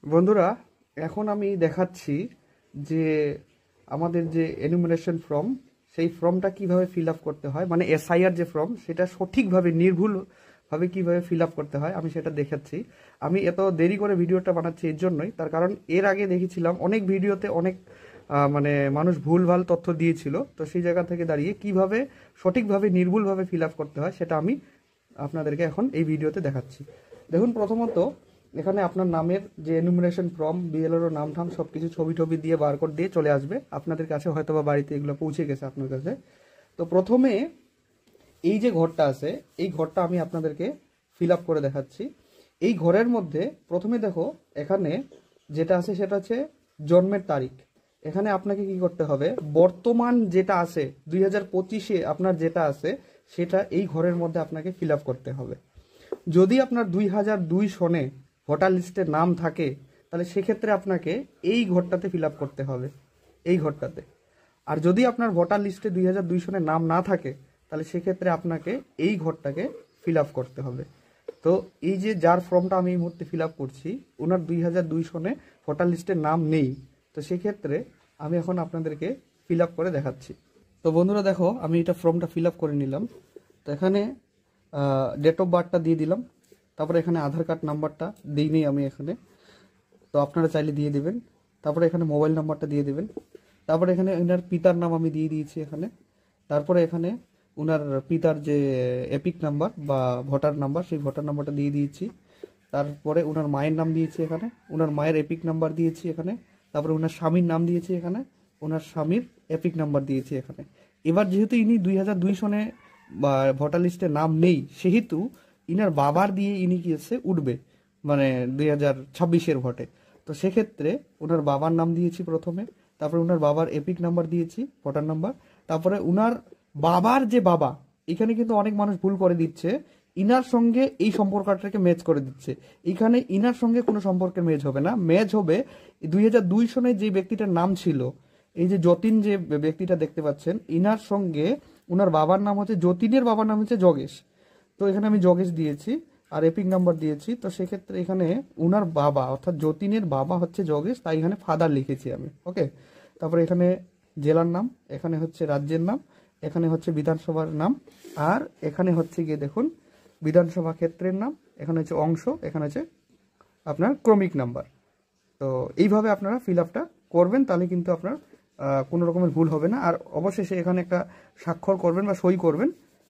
বন্ধুরা, এখন আমি দেখাচ্ছি যে আমাদের যে এনুমারেশন ফর্ম, সেই ফর্মটা কিভাবে ফিল আপ করতে হয়, মানে এসআইআর যে ফর্ম সেটা সঠিকভাবে নির্ভুলভাবে কিভাবে ফিল আপ করতে হয় আমি সেটা দেখাচ্ছি। আমি এত দেরি করে ভিডিওটা বানাচ্ছি এর জন্যই, তার কারণ এর আগে দেখেছিলাম অনেক ভিডিওতে অনেক মানে মানুষ ভুলভাল তথ্য দিয়েছিল। তো সেই জায়গা থেকে দাঁড়িয়ে কিভাবে সঠিকভাবে নির্ভুলভাবে ফিল আপ করতে হয় সেটা আমি আপনাদেরকে এখন এই ভিডিওতে দেখাচ্ছি। দেখুন, প্রথমত এখানে আপনার নামের যে এনুমারেশন ফর্ম, বিএলওর নাম ঠাম সব কিছু ছবি টবি দিয়ে বারকোড দিয়ে চলে আসবে আপনাদের কাছে, হয়তো বা বাড়িতে এগুলো পৌঁছে গেছে আপনার কাছে। তো প্রথমে এই যে ঘরটা আছে, এই ঘরটা আমি আপনাদেরকে ফিল আপ করে দেখাচ্ছি। এই ঘরের মধ্যে প্রথমে দেখো, এখানে যেটা আছে সেটা হচ্ছে জন্মের তারিখ। এখানে আপনাকে কি করতে হবে, বর্তমান যেটা আছে 2025-এ আপনার যেটা আছে সেটা এই ঘরের মধ্যে আপনাকে ফিল আপ করতে হবে। যদি আপনার 2002 সনে ভোটার লিস্টে নাম থাকে তাহলে সেক্ষেত্রে আপনাকে এই ঘরটাতে ফিল আপ করতে হবে, এই ঘরটাতে। আর যদি আপনার ভোটার লিস্টে 2002 সনে নাম না থাকে তাহলে সেক্ষেত্রে আপনাকে এই ঘরটাকে ফিল আপ করতে হবে। তো এই যে যার ফর্মটা আমি এই মুহূর্তে ফিল আপ করছি, ওনার 2002 সনে ভোটার লিস্টে নাম নেই। তো সেক্ষেত্রে আমি এখন আপনাদেরকে ফিল আপ করে দেখাচ্ছি। তো বন্ধুরা দেখো, আমি এটা ফর্মটা ফিল আপ করে নিলাম। তো এখানে ডেট অফ বার্থটা দিয়ে দিলাম, তারপরে এখানে আধার কার্ড নাম্বারটা দিইনি আমি এখানে, তো আপনারা চাইলে দিয়ে দেবেন। তারপরে এখানে মোবাইল নাম্বারটা দিয়ে দেবেন। তারপরে এখানে ওনার পিতার নাম আমি দিয়ে দিয়েছি এখানে। তারপরে এখানে ওনার পিতার যে এপিক নাম্বার বা ভোটার নাম্বার, সেই ভোটার নাম্বারটা দিয়ে দিয়েছি। তারপরে ওনার মায়ের নাম দিয়েছি এখানে, ওনার মায়ের এপিক নাম্বার দিয়েছি এখানে। তারপরে ওনার স্বামীর নাম দিয়েছি এখানে, ওনার স্বামীর এপিক নাম্বার দিয়েছি এখানে। এবার যেহেতু ইনি 2002 সনে বা ভোটার লিস্টে নাম নেই, সেহেতু ইনার বাবার দিয়ে ইনি কি আছে উঠবে, মানে 2026-এর ভোটে। তো সেক্ষেত্রে ওনার বাবার নাম দিয়েছি প্রথমে, তারপরে ওনার বাবার এপিক নাম্বার দিয়েছি, ভোটার নাম্বার। তারপরে ওনার বাবার যে বাবা, এখানে কিন্তু অনেক মানুষ ভুল করে দিচ্ছে, ইনার সঙ্গে এই সম্পর্কটাকে ম্যাচ করে দিচ্ছে। এখানে ইনার সঙ্গে কোনো সম্পর্কের ম্যাচ হবে না, ম্যাচ হবে 2002 সনে যে ব্যক্তিটার নাম ছিল, এই যে যতীন যে ব্যক্তিটা দেখতে পাচ্ছেন, ইনার সঙ্গে ওনার বাবার নাম হচ্ছে যতীনের বাবার নাম হচ্ছে যোগেশ। তো এখানে আমি যোগেশ দিয়েছি আর এপিক নাম্বার দিয়েছি। তো সেক্ষেত্রে এখানে উনার বাবা অর্থাৎ যতীনের বাবা হচ্ছে যোগেশ, তাই এখানে ফাদার লিখেছি আমি। ওকে। তারপরে এখানে জেলার নাম, এখানে হচ্ছে রাজ্যের নাম, এখানে হচ্ছে বিধানসভার নাম, আর এখানে হচ্ছে গিয়ে দেখুন বিধানসভা ক্ষেত্রের নাম, এখানে হচ্ছে অংশ, এখানে হচ্ছে আপনার ক্রমিক নাম্বার। তো এইভাবে আপনারা ফিল আপটা করবেন, তাহলে কিন্তু আপনার কোনো রকমের ভুল হবে না। আর অবশেষে এখানে একটা স্বাক্ষর করবেন বা সই করবেন,